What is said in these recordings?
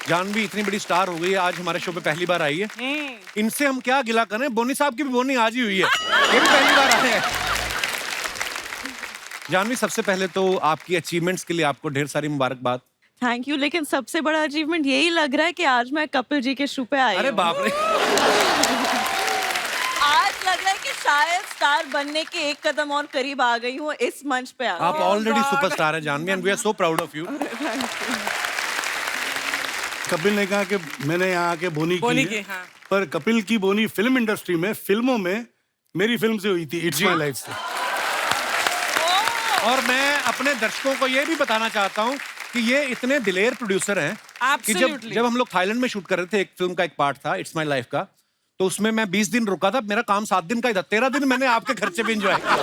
जानवी इतनी बड़ी स्टार हो गई है, आज हमारे शो पे पहली बार आई है। इनसे हम क्या गिला करें, बोनी साहब की भी बोनी आज ही हुई है, ये भी पहली बार आए हैं। जानवी, सबसे पहले तो आपकी अचीवमेंट्स के लिए आपको ढेर सारी मुबारकबाद। Thank you. लेकिन सबसे बड़ा अचीवमेंट यही लग रहा है कि आज मैं कपिल जी के शो पे आई अरे हूँ। बाप रे। आज लग रहा है कि शायद स्टार बनने के एक कदम और करीब आ गई हूँ इस मंच पे। आप ऑलरेडी सुपरस्टार हैं Janhvi, and we are so proud of you. Kapil ने कहा कि मैंने यहाँ आके बोनी की है, हाँ। पर कपिल की बोनी फिल्म इंडस्ट्री में, फिल्मों में मेरी फिल्म से हुई थी, इट्स माय लाइफ से। और मैं अपने दर्शकों को ये भी बताना चाहता हूँ कि ये इतने दिलेर प्रोड्यूसर हैं कि जब हम लोग थाईलैंड में शूट कर रहे थे, एक फिल्म का एक पार्ट था इट्स माय लाइफ का, तो उसमें मैं 20 दिन रुका था, मेरा काम 7 दिन का ही था, 13 दिन मैंने आपके खर्चे भी एंजॉय किया।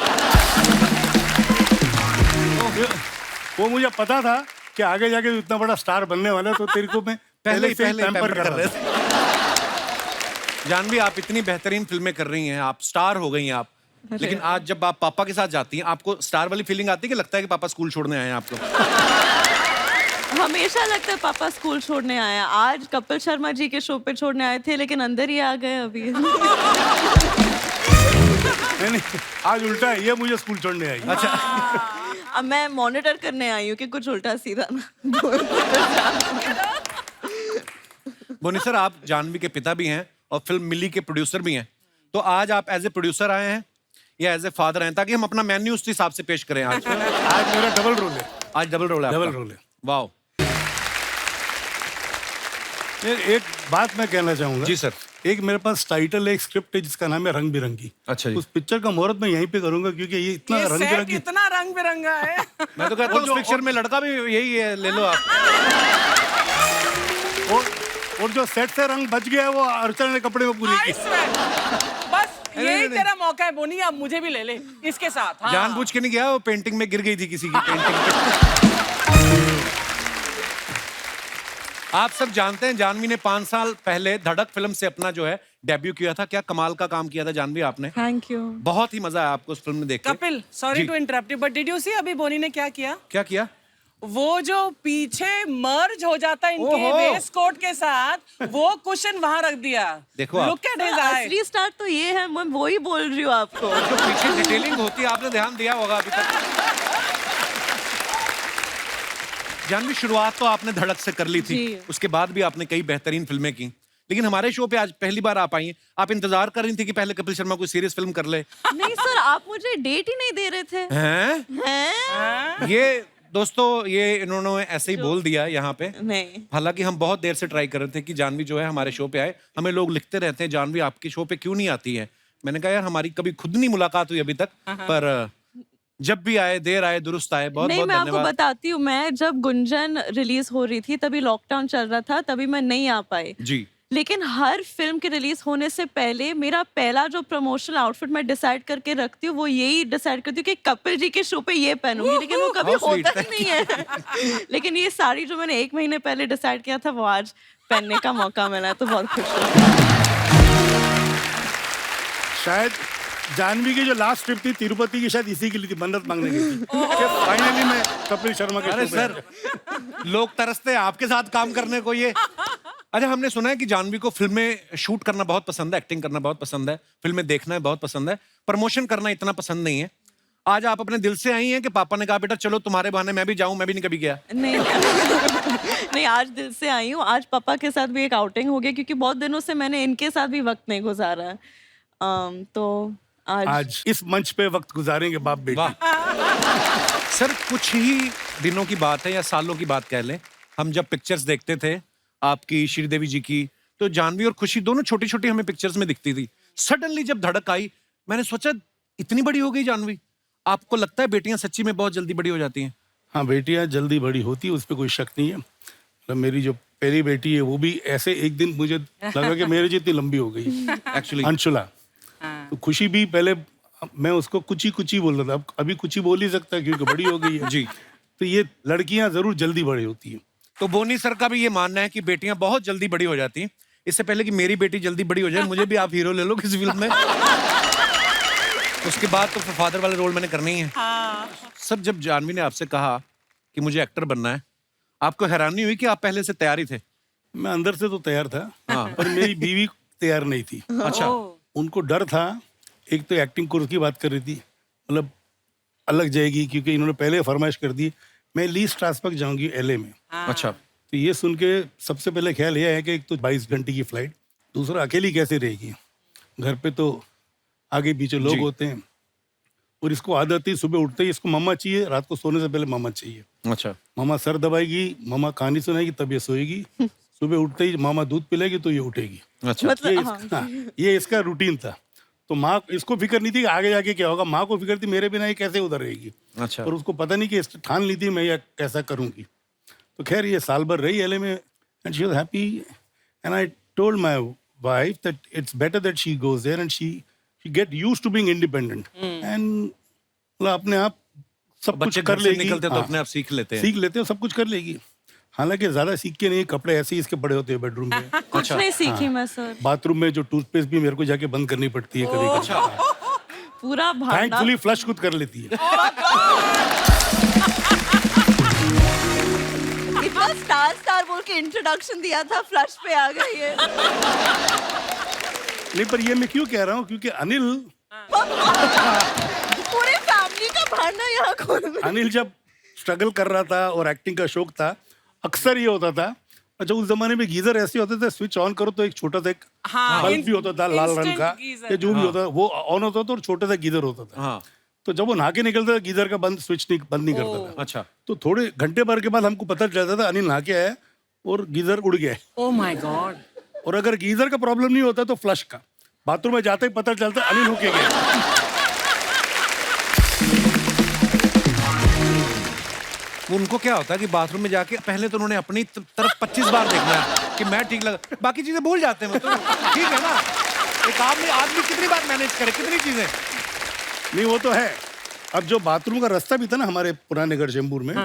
वो मुझे पता था कि आगे जाके तो इतना बड़ा स्टार बनने वाला है, तो तेरे को मैं पहले ही पैम्पर कर रहे थे। जानवी, आप इतनी बेहतरीन फिल्में कर रही हैं, आप स्टार हो गई हैं आप, लेकिन आज जब आप पापा के साथ जाती हैं, आपको स्टार वाली फीलिंग आती है कि लगता है कि पापा स्कूल छोड़ने आए हैं आपको? हमेशा लगता है पापा स्कूल छोड़ने आए हैं। आज कपिल शर्मा जी के शो पे छोड़ने आए थे, लेकिन अंदर ही आ गए अभी। नहीं, आज उल्टा है, ये मुझे स्कूल छोड़ने आई। अच्छा। अब मैं मॉनिटर करने आई हूँ कि कुछ उल्टा सीधा ना। बोनी सर, आप जानवी के पिता भी हैं और फिल्म मिली के प्रोड्यूसर भी हैं, तो आज आप एज ए प्रोड्यूसर आए हैं या एज ए फादर हैं, ताकि हम अपना मेन्यू उस हिसाब से पेश करें आज? आज मेरा डबल रोल है। आज डबल रोल है डबल आपका? रोल है। वाह। एक बात मैं कहना चाहूंगा। जी सर। एक मेरे पास टाइटल है, एक स्क्रिप्ट है जिसका नाम है रंग बिरंगी। अच्छा जी। उस पिक्चर का मुहूर्त मैं यहीं पे करूंगा, क्योंकि ये इतना रंग बिरंगी, इतना रंग बिरंगा है। मैं तो कहता हूँ उस पिक्चर में लड़का भी यही है, ले लो आप। और जो सेट से रंग बच गया है वो अर्चना ने कपड़े में पूरी की। बस यही तेरा मौका है बोनी, अब मुझे भी ले ले इसके साथ। हाँ। जानबूझ के नहीं गया, वो पेंटिंग में गिर गई थी किसी की पेंटिंग पे। आप सब जानते हैं जानवी ने 5 साल पहले धड़क फिल्म से अपना जो है डेब्यू किया था। क्या कमाल का काम किया था जानवी आपने। Thank you. बहुत ही मजा आया आपको उस फिल्म में देख के। Kapil, sorry to interrupt you, but did you see अभी बोनी ने क्या किया? क्या किया? वो जो पीछे मर्ज हो जाता है इनके वेस्ट कोट के साथ, वो कुशन वहां रख दिया। देखो आप। लुक एट हिज आई। असली स्टार तो ये है, मैं वो ही बोल रही हूँ आपको। जो पीछे डिटेलिंग होती है, आपने ध्यान दिया होगा अभी तक। जानवी, शुरुआत तो आपने धड़क से कर ली थी, उसके बाद भी आपने कई बेहतरीन फिल्में की, लेकिन हमारे शो पे आज पहली बार आप आई हैं। आप इंतजार कर रही थी कि पहले कपिल शर्मा कोई सीरियस फिल्म कर ले? नहीं सर, आप मुझे डेट ही नहीं दे रहे थे। हैं? ये दोस्तों, ये इन्होंने ऐसे ही बोल दिया यहाँ पे। नहीं, हालांकि हम बहुत देर से ट्राई कर रहे थे कि जानवी जो है हमारे शो पे आए। हमें लोग लिखते रहते हैं जानवी आपके शो पे क्यों नहीं आती है। मैंने कहा यार, हमारी कभी खुद नहीं मुलाकात हुई अभी तक, पर जब भी आए, देर आए दुरुस्त आए। बहुत नहीं, बहुत मैं आपको धन्यवाद। बताती हूँ, मैं जब गुंजन रिलीज हो रही थी तभी लॉकडाउन चल रहा था, तभी मैं नहीं आ पाई। जी। लेकिन हर फिल्म के रिलीज होने से पहले मेरा पहला जो प्रमोशनल आउटफिट मैं डिसाइड करके रखती हूँ, वो यही डिसाइड करती हूँ कि कपिल जी के शो पे ये पहनूंगी, लेकिन वो कभी How sweet, होता ही नहीं है। लेकिन ये साड़ी जो मैंने 1 महीने पहले डिसाइड किया था, वो आज पहनने का मौका मिला, तो बहुत खुश हूँ। शायद जानवी की जो लास्ट ट्रिप थी तिरुपति की, शायद इसी के लिए थी, मन्नत मांगने की थी कि फाइनली मैं कपिल शर्मा के अरे शो पे सर, लोग तरसते हैं आपके साथ काम करने को। ये अच्छा, हमने सुना है कि जानवी को फिल्में शूट करना बहुत पसंद है, एक्टिंग करना बहुत पसंद है, फिल्में देखना बहुत पसंद है, प्रमोशन करना इतना पसंद नहीं है। आज आप अपने दिल से आई हैं कि पापा ने कहा बेटा चलो तुम्हारे बहाने मैं भी जाऊं? मैं भी नहीं कभी गया। नहीं नहीं, आज दिल से आई हूँ। आज पापा के साथ भी एक आउटिंग हो गया, क्योंकि बहुत दिनों से मैंने इनके साथ भी वक्त नहीं गुजारा है। तो आज इस मंच पे वक्त गुजारेंगे बाप बेटी। वाह। सर, कुछ ही दिनों की बात है या सालों की बात कह लें, हम जब पिक्चर्स देखते थे आपकी, श्रीदेवी जी की, तो जानवी और खुशी दोनों छोटी छोटी हमें पिक्चर्स में दिखती थी। सडनली जब धड़क आई, मैंने सोचा इतनी बड़ी हो गई जानवी। आपको लगता है बेटियां सच्ची में बहुत जल्दी बड़ी हो जाती हैं? हाँ, बेटियां जल्दी बड़ी होती है, उस पर कोई शक नहीं है। मतलब मेरी जो पहली बेटी है वो भी ऐसे एक दिन मुझे लगा कि मेरे जितनी लंबी हो गई एक्चुअली, अंशुला। तो खुशी भी पहले मैं उसको कुची कुची बोल रहा था, अब अभी कुची बोल ही सकता है क्योंकि बड़ी हो गई है जी। तो ये लड़कियां जरूर जल्दी बड़ी होती हैं। तो बोनी सर का भी ये मानना है कि बेटियां बहुत जल्दी बड़ी हो जाती हैं। इससे पहले कि मेरी बेटी जल्दी बड़ी हो जाए, मुझे भी आप हीरो ले लो किसी फिल्म में। उसके बाद तो फादर वाले रोल मैंने करने ही है। सर, जब जानवी ने आपसे कहा कि मुझे एक्टर बनना है, आपको हैरानी हुई कि आप पहले से तैयारी थे? मैं अंदर से तो तैयार था, पर मेरी बीवी तैयार नहीं थी। अच्छा। उनको डर था, एक तो एक्टिंग कोर्स की बात कर रही थी, मतलब अलग जाएगी, क्योंकि इन्होंने पहले फरमाइश कर दी मैं ली स्ट्रासबर्ग जाऊंगी LA में। अच्छा। तो ये सुन के सबसे पहले ख्याल ये है कि एक तो 22 घंटे की फ्लाइट, दूसरा अकेली कैसे रहेगी, घर पे तो आगे पीछे लोग होते हैं, और इसको आदत है सुबह उठते ही इसको मम्मा चाहिए, रात को सोने से पहले मम्मा चाहिए। अच्छा। मामा सर दबाएगी, मामा कहानी सुनाएगी, तब ये सोएगी। सुबह उठते ही मामा दूध पिलाएगी तो ये उठेगी। अच्छा। मतलब ये इसका रूटीन था। तो माँ इसको फिक्र नहीं थी कि आगे जाके क्या होगा, माँ को फिक्र थी मेरे बिना ये कैसे उधर रहेगी। अच्छा। और उसको पता नहीं कि ठान ली थी मैं ये कैसा करूंगी। तो खैर ये साल भर रही LA में, and she was happy, and I told my wife that it's better that she goes there and she get used to being independent, and मतलब अपने आप सब कुछ बच्चे कर घर से लेगी। निकलते तो हाँ, अपने आप सीख लेते हैं। सीख लेते हो, सब कुछ कर लेगी। हालांकि ज्यादा सीख के नहीं, कपड़े ऐसे ही इसके पड़े होते हैं बेडरूम में। कुछ नहीं सीखी मैं सर, बाथरूम में जो टूथपेस्ट भी मेरे को जाके बंद करनी पड़ती है कभी कभी। पूरा भांडा। थैंकफुली फ्लश खुद कर लेती है। इतना स्टार बोल के इंट्रोडक्शन दिया था, फ्लश पे आ गई है। नहीं, पर ये मैं क्यों कह रहा हूँ, क्योंकि अनिल पूरे फैमिली का भांडा यहाँ खोल में। अनिल जब स्ट्रगल कर रहा था और एक्टिंग का शौक था, अक्सर ये होता था, अच्छा उस जमाने में गीजर ऐसे होते थे, स्विच ऑन करो तो एक छोटा सा एक बल्ब भी होता था लाल रंग का, या जो भी होता था वो ऑन होता था और छोटा सा गीजर होता था। हाँ। तो जब वो नहा के निकलता था गीजर का बंद नहीं करता था। अच्छा। तो थोड़े घंटे भर के बाद हमको पता चलता था अनिल नहा के आया और गीजर उड़ गया। Oh my God. और अगर गीजर का प्रॉब्लम नहीं होता तो फ्लश का, बाथरूम में जाते ही पता चलता अनिल होके गया। उनको क्या होता है कि बाथरूम में जाके पहले तो उन्होंने अपनी तरफ 25 बार देखना है कि मैं ठीक लगा, बाकी चीजें भूल जाते हैं वो तो। ठीक है ना, एक आदमी कितनी बार मैनेज करे, कितनी चीजें। नहीं वो तो है। अब जो बाथरूम का रास्ता भी था ना हमारे पुराने घर चेंबूर में,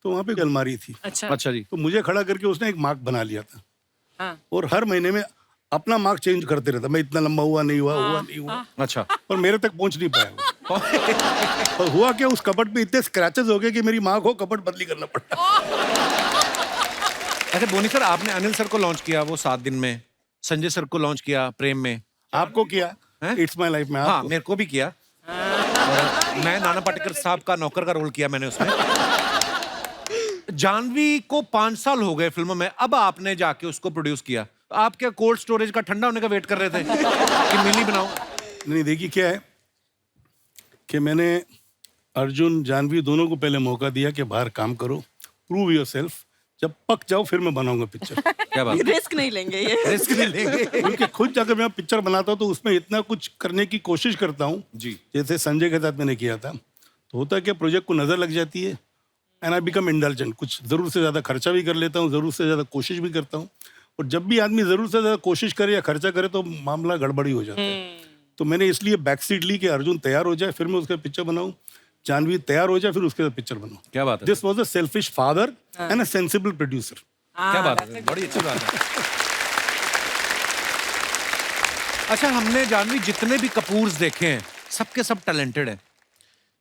तो वहाँ पे एक अलमारी थी। अच्छा जी। तो मुझे खड़ा करके उसने एक मार्क बना लिया था, हाँ। और हर महीने में अपना मार्क चेंज करते रहता, मैं इतना लंबा हुआ नहीं हुआ। अच्छा। पर मेरे तक पहुंच नहीं पाया वो। और हुआ क्या, उस कपट पे इतने स्क्रैचेस हो गए कि मेरी माँ को कपट बदली करना पड़ा। अच्छा बोनी सर, आपने अनिल सर को लॉन्च किया वो 7 दिन में, संजय सर को लॉन्च किया प्रेम में, आपको किया इट्स माय लाइफ में। हाँ मेरे को भी किया, और मैं नाना पाटेकर साहब का नौकर का रोल किया मैंने उसमें। जानवी को 5 साल हो गए फिल्मों में, अब आपने जाके उसको प्रोड्यूस किया। आप क्या कोल्ड स्टोरेज का ठंडा होने का वेट कर रहे थे कि मिली बनाओ? नहीं देखिए क्या है कि मैंने अर्जुन जानवी दोनों को पहले मौका दिया कि बाहर काम करो, प्रूव योरसेल्फ, जब पक जाओ फिर मैं बनाऊंगा पिक्चर। क्या बात, रिस्क नहीं लेंगे ये। रिस्क नहीं लेंगे। क्योंकि खुद जाकर मैं पिक्चर बनाता हूँ तो उसमें इतना कुछ करने की कोशिश करता हूँ जी। जैसे संजय के साथ मैंने किया था। तो होता है कि प्रोजेक्ट को नजर लग जाती है, एंड आई बिकम इंडल्जेंट, कुछ जरूरत से ज्यादा खर्चा भी कर लेता हूँ, जरूरत से ज्यादा कोशिश भी करता हूँ। और जब भी आदमी जरूरत से ज्यादा कोशिश करे या खर्चा करे तो मामला गड़बड़ी हो जाता है। तो मैंने इसलिए बैक सीट ली कि अर्जुन तैयार हो जाए फिर मैं उसका पिक्चर बनाऊं, जानवी तैयार हो जाए फिर उसके साथ पिक्चर बनाऊं। क्या बात है, this was a selfish father and a sensible producer. क्या बात है, बड़ी अच्छी बात है। अच्छा, हमने जानवी जितने भी कपूर्स देखे हैं सबके सब टैलेंटेड हैं,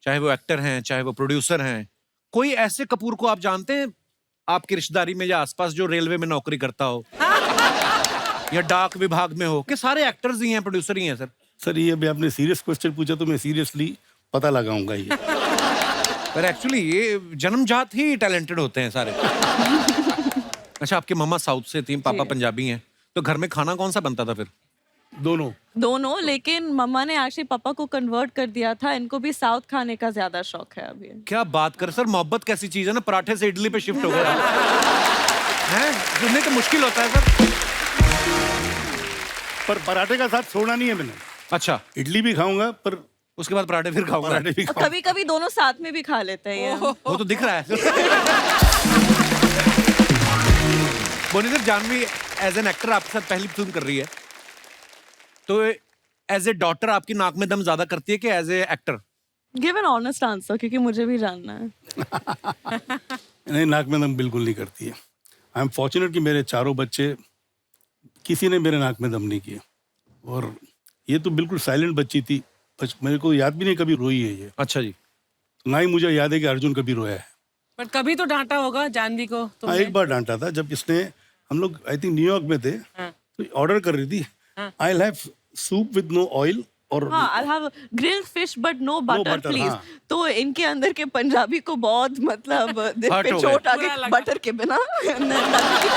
चाहे वो एक्टर हैं चाहे वो प्रोड्यूसर हैं। कोई ऐसे कपूर को आप जानते हैं आपकी रिश्तेदारी में या आसपास जो रेलवे में नौकरी करता हो या डाक विभाग में हो, कि सारे एक्टर्स ही हैं प्रोड्यूसर ही हैं? सर ये भी आपने सीरियस क्वेश्चन पूछा तो मैं सीरियसली पता लगाऊंगा ये। पर एक्चुअली ये जन्मजात ही टैलेंटेड होते हैं सारे। अच्छा, आपकी मम्मा साउथ से थी, पापा पंजाबी हैं, तो घर में खाना कौन सा बनता था फिर? दोनों, लेकिन मम्मा ने एक्चुअली पापा को कन्वर्ट कर दिया था, इनको भी साउथ खाने का ज्यादा शौक है अभी। क्या बात कर सर, मोहब्बत कैसी चीज है ना, पराठे से इडली पे शिफ्ट हो गया है, सुनने तो मुश्किल होता है सर। पर पराठे का साथ छोड़ना नहीं है मैंने। अच्छा, इडली भी खाऊंगा पर उसके बाद पराठे फिर खाऊंगा। पराठे भी खाऊंगा। कभी कभी दोनों साथ में भी खा लेते हैं ये। वो तो दिख रहा है। Boney sir, Janhvi as an actor आपके साथ पहली फिल्म कर रही है, तो एज ए डॉटर आपकी नाक में दम ज्यादा करती है कि as a actor? Give an honest answer, क्योंकि मुझे भी जानना है। नहीं, नाक में दम बिल्कुल नहीं करती है। आई एम फॉर्चुनेट कि मेरे चारों बच्चे किसी ने मेरे नाक में दम नहीं किया, और ये तो बिल्कुल साइलेंट बच्ची थी, मेरे को याद भी नहीं कभी रोई है ये। अच्छा जी। ना ही मुझे याद है कि अर्जुन कभी रोया है। पर कभी तो डांटा होगा जानवी को हाँ, तुमने? एक बार डांटा था जब इसने हम लोग आई थिंक न्यूयॉर्क में थे, तो ऑर्डर कर रही थी, I have soup with no oil और हाँ, I'll have grilled fish but no butter, butter, please. हाँ. तो इनके अंदर के पंजाबी को बहुत मतलब दिल Hurt पे हो चोट आ बुरा गई लगा। बटर के बिना।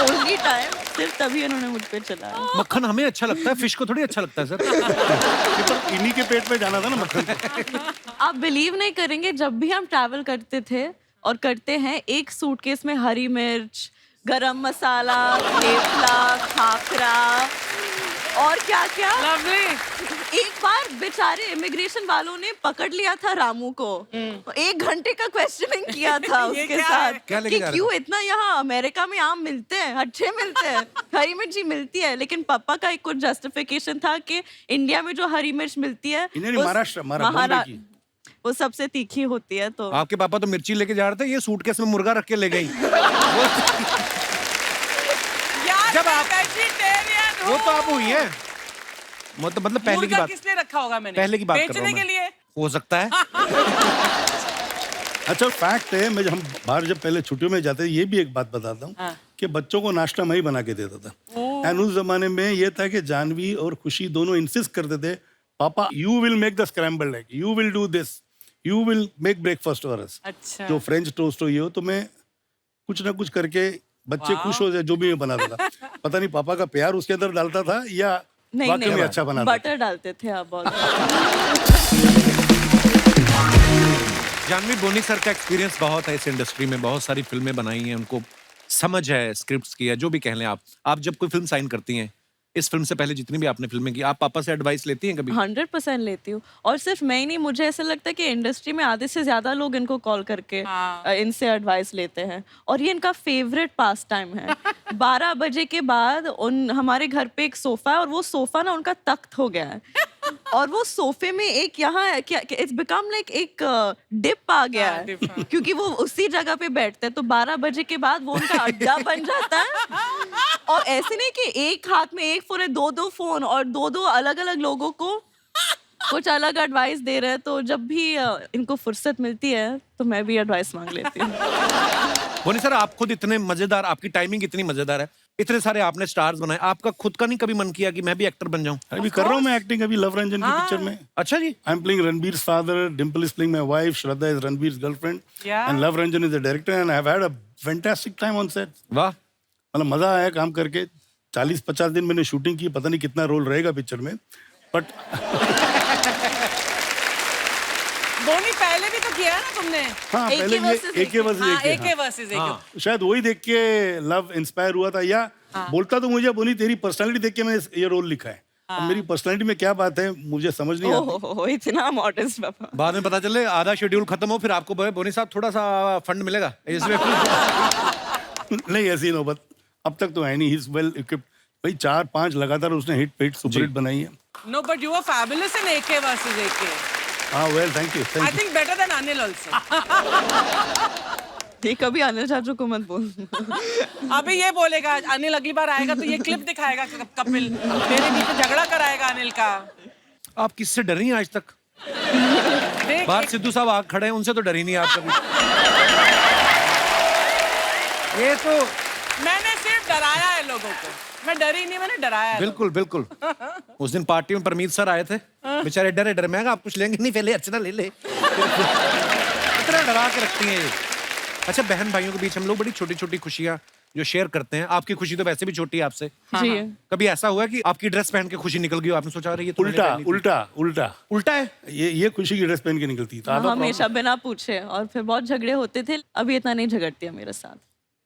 ओनली टाइम सिर्फ तभी उन्होंने मुझ पे चलाया। मक्खन हमें अच्छा लगता है, फिश को थोड़ी अच्छा लगता है सर। पर इन्हीं के पेट में जाना था ना मक्खन को। आप बिलीव नहीं करेंगे, जब भी हम ट्रैवल करते थे और करते हैं, एक सूटकेस में हरी मिर्च, गरम मसाला, थेपला, खाखरा और क्या क्या। लवली। एक बार बेचारे इमिग्रेशन वालों ने पकड़ लिया था रामू को, 1 घंटे का क्वेश्चनिंग किया था ये उसके क्या साथ है? क्या लेके कि जा रहा क्यों इतना यहाँ अमेरिका में आम मिलते हैं, अच्छे मिलते हैं, हरी मिर्च ही मिलती है, लेकिन पापा का एक कुछ जस्टिफिकेशन था कि इंडिया में जो हरी मिर्च मिलती है इन्हें वो महाराष्ट्र, बॉम्बे की। वो सबसे तीखी होती है। तो आपके पापा तो मिर्ची लेके जा रहे थे, ये सूटकेस में मुर्गा रख के ले गई। यार जब मैं आप- वेजिटेरियन वो हूँ। तो आप हुई है, मतलब पहले की मुर्गा बात, किस लिए रखा होगा मैंने? पहले की बात कर रहा बेचने हूं के मैं। लिए। हो सकता है। अच्छा फैक्ट है, मैं हम बाहर जब पहले छुट्टियों में जाते थे, ये भी एक बात बताता हूँ हाँ। कि बच्चों को नाश्ता मैं ही बना के देता था। एंड उस जमाने में ये था कि जानवी और खुशी दोनों इंसिस्ट करते थे, पापा you will make the scrambled egg, you will do this, you will make breakfast for us. अच्छा। जो फ्रेंच टोस्ट हो ये हो, तो मैं कुछ ना कुछ करके बच्चे खुश हो जाए जो भी मैं बनाता था। पता नहीं पापा का प्यार उसके अंदर डालता था या नहीं वाकई में नहीं, अच्छा बनाता था। बटर डालते थे आप बहुत। जानवी बोनी सर का एक्सपीरियंस बहुत है इस इंडस्ट्री में, बहुत सारी फिल्में बनाई हैं, उनको समझ है स्क्रिप्ट्स की है, जो भी कह लें आप जब कोई फिल्म साइन करती हैं, इस फिल्म से पहले जितनी भी आपने फिल्में की, आप पापा से एडवाइस लेती हैं कभी? 100% लेती हूँ। और सिर्फ मैं ही नहीं, मुझे ऐसा लगता है कि इंडस्ट्री में आधे से ज्यादा लोग इनको कॉल करके हाँ। इनसे एडवाइस लेते हैं, और ये इनका फेवरेट पास टाइम है। 12 बजे के बाद हमारे घर पे एक सोफा है, और वो सोफा ना उनका तख्त हो गया है, और वो सोफे में एक यहाँ इट्स बिकम लाइक एक डिप आ गया हाँ, है, dip, हाँ। क्योंकि वो उसी जगह पे बैठते हैं। तो 12 बजे के बाद वो उनका अड्डा बन जाता है। और ऐसे नहीं कि एक हाथ में एक फोन है, 2-2 फोन, और 2-2 अलग-अलग लोगों को कुछ अलग एडवाइस दे रहे हैं। तो जब भी इनको फुर्सत मिलती है तो मैं भी एडवाइस मांग लेती हूँ। बोनी सर, आप खुद इतने मजेदार, आपकी टाइमिंग इतनी मजेदार है, इतने सारे आपने स्टार्स बनाए, आपका खुद का नहीं कभी मन किया कि मैं भी एक्टर बन जाऊं? अभी कर रहा हूँ मैं एक्टिंग, अभी लव रंजन की पिक्चर में। अच्छा जी। I am playing Ranbir father, Dimple is playing my wife, Shraddha is Ranbir girlfriend, Yeah. And Luv Ranjan is the director, and I have had a fantastic time on set. वाह। मतलब मजा आया काम करके। 40-50 दिन मैंने शूटिंग की, पता नहीं कितना रोल रहेगा पिक्चर में, बट बोनी पहले भी तो किया है ना तुमने? हाँ AK पहले versus ये AK AK, वर्सेस हाँ, AK, AK वर्सेस AK। शायद वही देख के लव इंस्पायर हुआ था, या बोलता तो मुझे बोनी तेरी पर्सनालिटी देख के मैंने ये रोल लिखा है। अब मेरी पर्सनालिटी में क्या बात है मुझे समझ नहीं आती। ओह, इतना मॉडर्न पापा। बाद में पता चले आधा शेड्यूल खत्म हो, फिर आपको बोले बोनी साहब थोड़ा सा फंड मिलेगा इसमें। नहीं ऐसी नौबत अब तक तो है नहीं। He is well equipped. भाई 4-5 लगातार उसने हिट सुपर हिट बनाई है। No, but you were fabulous in AK versus AK. हाँ well thank you I think better than Anil also. ये कभी अनिल चाचू को मत बोल। अभी ये बोलेगा अनिल, अगली बार आएगा तो ये क्लिप दिखाएगा कपिल, मेरे पीछे झगड़ा कराएगा अनिल का। आप किससे डरी हैं आज तक? देख बाहर सिद्धू साहब आग खड़े हैं, उनसे तो डरी नहीं आप कभी? ये तो मैंने सिर्फ डराया है लोगों को, मैं डरी नहीं, मैंने डराया है। बिल्कुल बिल्कुल। उस दिन पार्टी में परमीत सर आए थे, बेचारे डरे डरे, मैं कहा, आप कुछ लेंगे नहीं, पहले अर्चना ले ले। इतना डरा के रखती हैं ये। अच्छा, बहन भाइयों के बीच हम लोग बड़ी छोटी छोटी खुशियां जो शेयर करते हैं, आपकी खुशी तो वैसे भी छोटी है आपसे। जी। कभी ऐसा हुआ कि आपकी ड्रेस पहन के खुशी निकल गई हो, आपने सोचा रही है उल्टा उल्टा उल्टा उल्टा है? ये खुशी की ड्रेस पहन के निकलती था। हमेशा बिना पूछे, और फिर बहुत झगड़े होते थे। अभी इतना नहीं झगड़ती है मेरे साथ।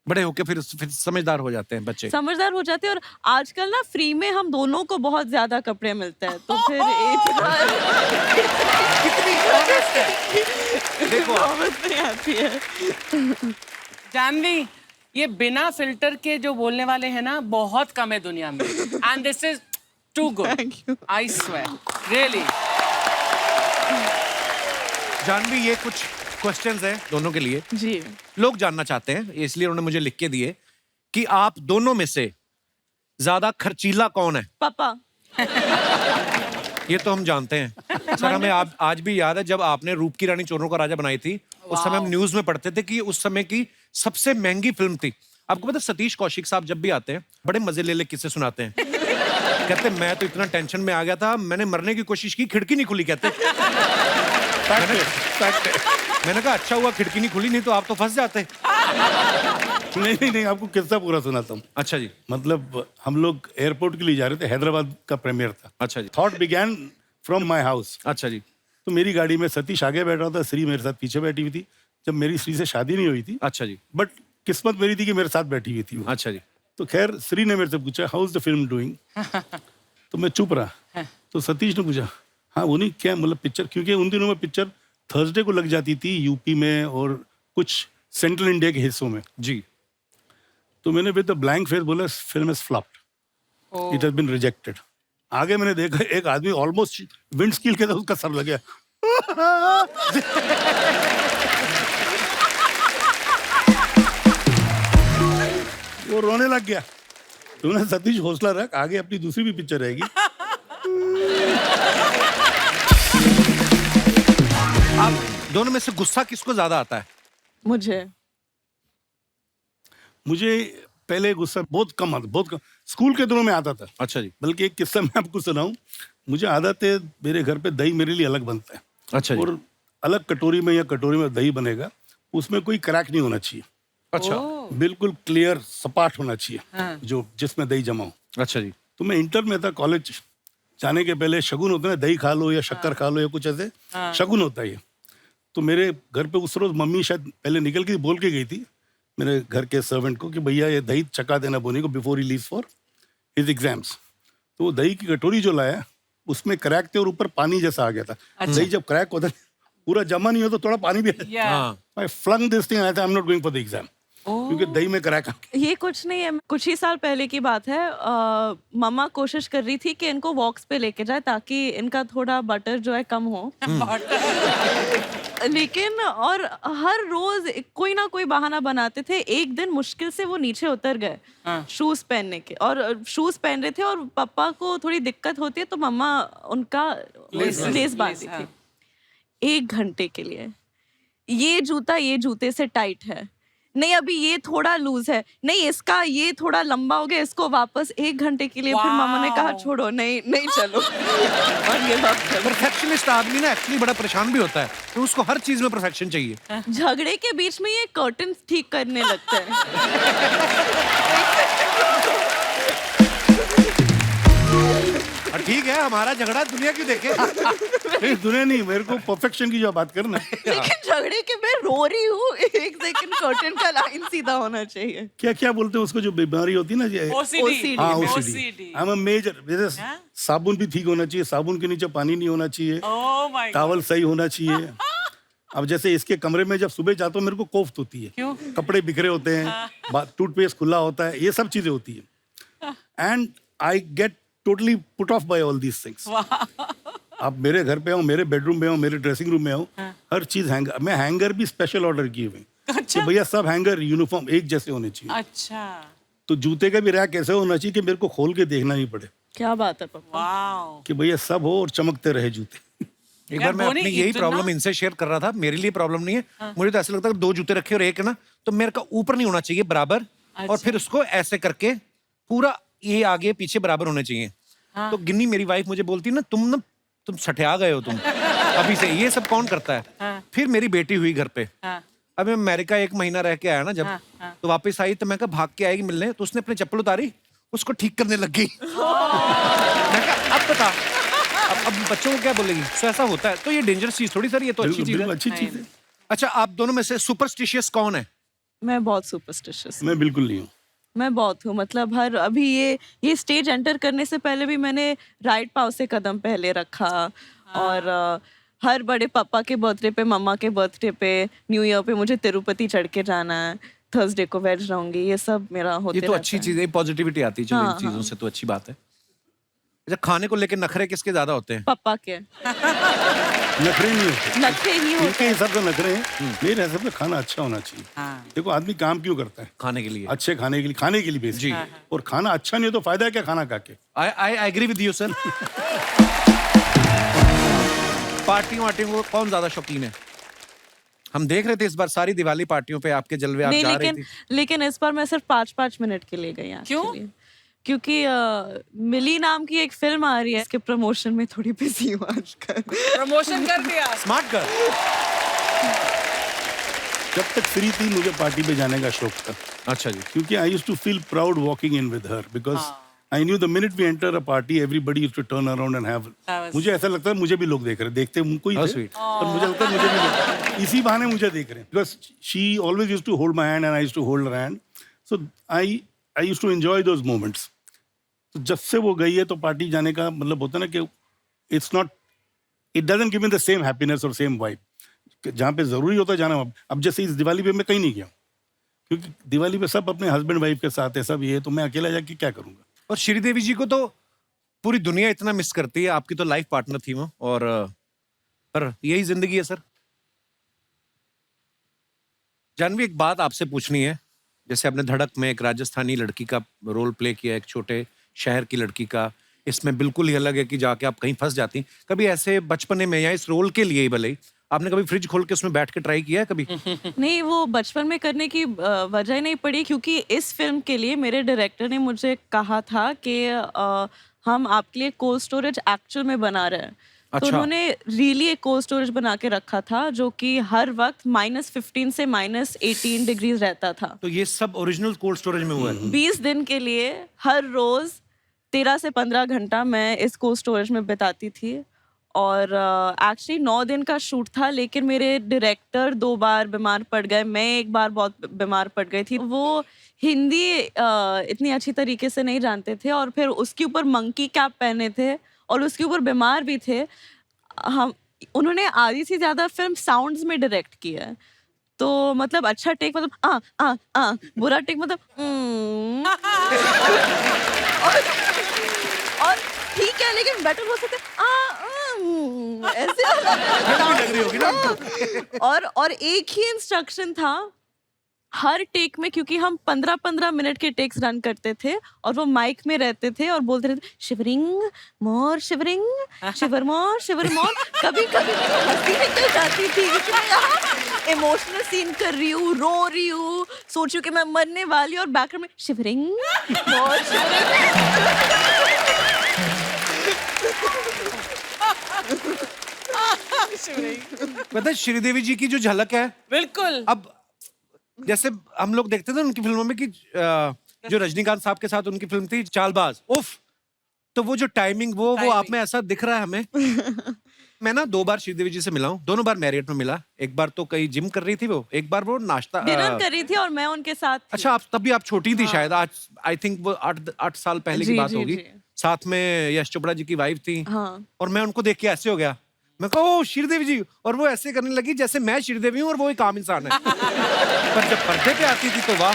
बड़े होके फिर समझदार हो जाते हैं बच्चे। समझदार हो जाते हैं, और आजकल ना फ्री में हम दोनों को बहुत ज्यादा कपड़े मिलते हैं, तो फिर इतना देखो नौबत नहीं आती है। जानवी, ये बिना फिल्टर के जो बोलने वाले हैं ना, बहुत कम है दुनिया में। And this is too good, I swear, really. Janhvi, ये कुछ क्वेश्चंस हैं दोनों के लिए, जी। लोग जानना चाहते हैं, इसलिए उन्होंने मुझे लिख के दिए कि आप दोनों में से ज्यादा खर्चीला कौन है? पापा। ये तो हम जानते हैं सर, हमें आज भी याद है जब आपने रूप की रानी चोरों का राजा बनाई थी, उस समय हम न्यूज में पढ़ते थे कि उस समय की सबसे महंगी फिल्म थी, आपको पता है, सतीश कौशिक साहब जब भी आते हैं बड़े मजे ले किस्से सुनाते हैं। कहते मैं तो इतना टेंशन में आ गया था, मैंने मरने की कोशिश की, खिड़की नहीं खुली। कहते मैंने कहा अच्छा हुआ खिड़की नहीं खुली, नहीं तो आप तो फंस जाते। नहीं, आपको किस्सा पूरा सुनाता हूँ। अच्छा जी। मतलब हम लोग एयरपोर्ट के लिए जा रहे थे, हैदराबाद का प्रीमियर था। अच्छा जी। Thought began from my house. अच्छा जी। तो मेरी गाड़ी में सतीश आगे बैठा था, श्री मेरे साथ पीछे बैठी हुई थी। जब मेरी श्री से शादी नहीं हुई थी, अच्छा जी। बट किस्मत मेरी थी कि मेरे साथ बैठी हुई थी वो। अच्छा जी। तो खैर श्री ने मेरे से पूछा how is the film doing. तो मैं चुप रहा। तो सतीश ने पूछा हाँ वो नहीं क्या मतलब पिक्चर, क्योंकि उन दिनों में पिक्चर थर्सडे को लग जाती थी यूपी में और कुछ सेंट्रल इंडिया के हिस्सों में जी। तो मैंने विद द ब्लैंक फेस बोला film is flopped, it has been rejected. आगे मैंने देखा एक आदमी ऑलमोस्ट विंडस्क्रीन के साथ उसका सर लग गया। वो रोने लग गया। तूने सतीश हौसला रख, आगे अपनी दूसरी भी पिक्चर रहेगी। आप दोनों में से गुस्सा किसको ज्यादा आता है? मुझे पहले गुस्सा बहुत कम आता, बहुत कम। स्कूल के दिनों में आता था। अच्छा जी। बल्कि एक किस्सा मैं आपको सुनाऊं। मुझे आदत है, मेरे घर पे दही मेरे लिए अलग बनता है। अच्छा जी। और अलग कटोरी में या कटोरी में दही बनेगा, उसमें कोई क्रैक नहीं होना चाहिए। अच्छा। बिल्कुल क्लियर सपाट होना चाहिए जो जिसमें दही जमा हो। अच्छा जी। तो मैं इंटर में था, कॉलेज जाने के पहले शगुन होता है ना, दही खा लो या शक्कर खा लो या कुछ ऐसे शगुन होता है ये। तो मेरे घर पे उस रोज मम्मी शायद पहले निकल के बोल के गई थी मेरे घर के सर्वेंट को कि भैया ये दही चका देना बोनी को before he leaves for his exams. तो वो दही की कटोरी जो लाया उसमें क्रैक थे और ऊपर पानी जैसा आ गया था। दही जब क्रैक होता है पूरा जमा नहीं हो तो थोड़ा पानी भी I flung this thing, I am not going for the exam क्योंकि दही में क्रैक आ गया। ये कुछ नहीं है, कुछ ही साल पहले की बात है। मम्मा कोशिश कर रही थी कि इनको वॉक्स पे लेके जाए ताकि इनका थोड़ा बटर जो है कम हो। लेकिन और हर रोज कोई ना कोई बहाना बनाते थे। एक दिन मुश्किल से वो नीचे उतर गए शूज पहनने के, और शूज पहन रहे थे और पापा को थोड़ी दिक्कत होती है तो मम्मा उनका लेस बांधती थी 1 घंटे के लिए। ये जूता ये जूते से टाइट है, नहीं अभी ये थोड़ा लूज है, नहीं इसका ये थोड़ा लंबा हो गया, इसको वापस 1 घंटे के लिए। फिर मामा ने कहा छोड़ो, नहीं चलो। और ये बात परफेक्शनिस्ट आदमी ना एक्चुअली बड़ा परेशान भी होता है, तो उसको हर चीज में परफेक्शन चाहिए। झगड़े के बीच में ये कर्टन ठीक करने लगते हैं। ठीक है, हमारा झगड़ा दुनिया क्यों देखे? नहीं दुनिया नहीं, मेरे को परफेक्शन की जो बात करना। लेकिन झगड़े के मैं रो रही हूँ, 1 सेकंड कर्टन का लाइन सीधा होना चाहिए। क्या बोलते हैं उसको जो बीमारी होती है ना ये OCD। हाँ OCD। I'm a major, जैसे साबुन भी ठीक होना चाहिए, साबुन के नीचे पानी नहीं होना चाहिए, टॉवल सही होना चाहिए। अब जैसे इसके कमरे में जब सुबह जाता हूँ मेरे को कोफ्त होती है। क्यों? कपड़े बिखरे होते हैं, टूथपेस्ट खुला होता है, ये सब चीजें होती है। And I get totally put off by all these things. आप मेरे घर पे आओ, मेरे बेडरूम में आओ, मेरे ड्रेसिंग रूम में आओ, हर चीज हैंगर। मैं हैंगर भी स्पेशल ऑर्डर किए हुए कि भैया सब हैंगर यूनिफॉर्म एक जैसे होने चाहिए। अच्छा। तो जूते का भी रैक ऐसे होना चाहिए कि मेरे को खोल के देखना नहीं पड़े। क्या बात है पापा। वाओ। कि भैया सब हो और चमकते रहे जूते। एक बार मैं बोनी, अपनी यही इतना- प्रॉब्लम इनसे शेयर कर रहा था। मेरे लिए प्रॉब्लम नहीं है, मुझे तो ऐसा लगता है 2 जूते रखे और एक है ना, तो मेरे का ऊपर नहीं होना चाहिए बराबर, और फिर उसको ऐसे करके पूरा ये आगे पीछे बराबर होने चाहिए। तो गिन्नी मेरी वाइफ मुझे बोलती ना तुम सठिया गए हो तुम अभी से, ये सब कौन करता है? फिर मेरी बेटी हुई घर पे। अब मैं अमेरिका 1 महीना रह के आया ना जब, तो वापस आई तो मैं कहा भाग के आएगी मिलने, तो उसने अपनी चप्पल उतारी, उसको ठीक करने लग गई। मैं कहा अब बता, अब बच्चों को क्या बोलेगी? तो ऐसा होता है, तो ये डेंजरस चीज थोड़ी सर, ये तो अच्छी चीज है। अच्छी चीज है। अच्छा, आप दोनों में से सुपरस्टिशियस कौन है? मैं बहुत सुपरस्टिशियस। मैं बिल्कुल नहीं हूँ। मैं बहुत हूँ, मतलब हर अभी ये स्टेज एंटर करने से पहले भी मैंने राइट पाँव से कदम पहले रखा। और हर बड़े पापा के बर्थडे पे, मम्मा के बर्थडे पे, न्यू ईयर पे मुझे तिरुपति चढ़ के जाना है, थर्सडे को वेज रहूंगी, ये सब मेरा होते ये तो अच्छी चीज है, पॉजिटिविटी आती है। चलो इन चीजों से तो अच्छी बात है। अच्छा, खाने को लेके नखरे किसके ज्यादा होते हैं? पापा के नखरे नहीं होते, नखरे ही होते इनके हिसाब से नखरे हैं। मेरे हिसाब से खाना अच्छा होना चाहिए। देखो आदमी काम क्यों करता है? खाने के लिए। अच्छे खाने के लिए बेसिक। और खाना अच्छा नहीं हो तो फायदा है क्या खाना खा के? I agree with you sir. पार्टियों को कौन ज्यादा शौकीन है? हम देख रहे थे इस बार सारी दिवाली पार्टियों पे आपके जलवे, आप नहीं, जा रही लेकिन थी। लेकिन इस बार मैं सिर्फ 5-5 मिनट के लिए गई क्यों? actually। क्योंकि मिली नाम की एक फिल्म आ रही है, इसके प्रमोशन में थोड़ी बिजी हूँ आजकल। प्रमोशन कर दिया। Smart girl. जब तक फ्री थी मुझे पार्टी पे जाने का शौक था, अच्छा जी। क्योंकि I used to feel proud walking in with her, because I knew the minute we enter a party everybody used to turn around and have, मुझे ऐसा लगता है मुझे भी लोग देख रहे हैं, देखते उनको ही How थे, sweet. पर मुझे लगता है मुझे भी लोग इसी बहाने मुझे देख रहे हैं, because she always used to hold my hand and I used to hold her hand, so I used to enjoy those moments. तो जब से वो गई है तो पार्टी जाने का मतलब होता है ना कि it's not, it doesn't give me the same happiness और सेम वाइब, जहाँ पे जरूरी होता है जाना। अब जैसे इस दिवाली पे मैं कहीं नहीं गया हूँ, क्योंकि दिवाली पे सब अपने हस्बैंड वाइफ के साथ है, सब ये, तो मैं अकेला जाके क्या करूंगा। और श्रीदेवी जी को तो पूरी दुनिया इतना मिस करती है, आपकी तो लाइफ पार्टनर थी वो, और पर यही जिंदगी है सर। जानवी, एक बात आपसे पूछनी है, जैसे आपने धड़क में एक राजस्थानी लड़की का रोल प्ले किया, एक छोटे शहर की लड़की का, इसमें बिल्कुल ही अलग है कि जाके आप कहीं फंस जाती। कभी ऐसे बचपने में या इस रोल के लिए ही भले ही आपने कभी फ्रिज खोल के उसमें बैठ के ट्राई किया है कभी? नहीं, वो बचपन में करने की वजह नहीं पड़ी, क्योंकि इस फिल्म के लिए मेरे डायरेक्टर ने मुझे कहा था कि हम आपके लिए कोल्ड स्टोरेज एक्चुअल में बना रहे हैं। तो अच्छा। उन्होंने रियली एक कोल्ड स्टोरेज बना के रखा था, जो कि हर वक्त -15 से -18 डिग्रीज रहता था। तो ये सब ओरिजिनल कोल्ड स्टोरेज में हुआ है? 20 दिन के लिए हर रोज 13 से 15 घंटा मैं इस कोल्ड स्टोरेज में बिताती थी। और एक्चुअली 9 दिन का शूट था, लेकिन मेरे डायरेक्टर 2 बार बीमार पड़ गए, मैं एक बार बहुत बीमार पड़ गई थी। वो हिंदी इतनी अच्छी तरीके से नहीं जानते थे, और फिर उसके ऊपर मंकी कैप पहने थे, और उसके ऊपर बीमार भी थे। हम उन्होंने आधी से ज़्यादा फिल्म साउंड्स में डायरेक्ट किया है। तो मतलब अच्छा टेक मतलब बुरा टेक मतलब और ठीक है, लेकिन बेटर हो सकते ऐसे लग रही होगी ना। और एक ही इंस्ट्रक्शन था हर टेक में, क्योंकि हम 15-15 मिनट के टेक्स रन करते थे, और वो माइक में रहते थे और बोलते रहते शिवरिंग मोर, शिवरिंग शिवर मोर। कभी कभी तो हंसी निकल जाती थी, क्योंकि मैं यहाँ इमोशनल सीन कर रही हूँ, रो रही हूँ, सोच रही हूँ कि मैं मरने वाली हूँ, और बैकग्राउंड में शिवरिंग मोर, पता है श्रीदेवी जी की जो झलक है, बिल्कुल। अब जैसे हम लोग देखते थे उनकी फिल्मों में कि जो रजनीकांत साहब के साथ उनकी फिल्म थी चालबाज, उफ, तो वो जो टाइमिंग वो आप में ऐसा दिख रहा है हमें। मैं ना 2 बार श्रीदेवी जी से मिला हूँ, दोनों बार मैरियट में मिला। एक बार तो कहीं जिम कर रही थी वो, एक बार वो नाश्ता डिनर कर रही थी और मैं उनके साथ थी। अच्छा, आप तब भी आप छोटी थी शायद, आज आई थिंक वो 8 साल पहले की जी, बात जी, होगी। जी। साथ में यश चोपड़ा जी की वाइफ थी, हाँ। और मैं उनको देख के ऐसे हो गया, मैं कहा ओ श्रीदेवी जी, और वो ऐसे करने लगी जैसे मैं श्रीदेवी हूँ और वो एक आम इंसान है। पर जब पर्दे पे आती थी तो वाह।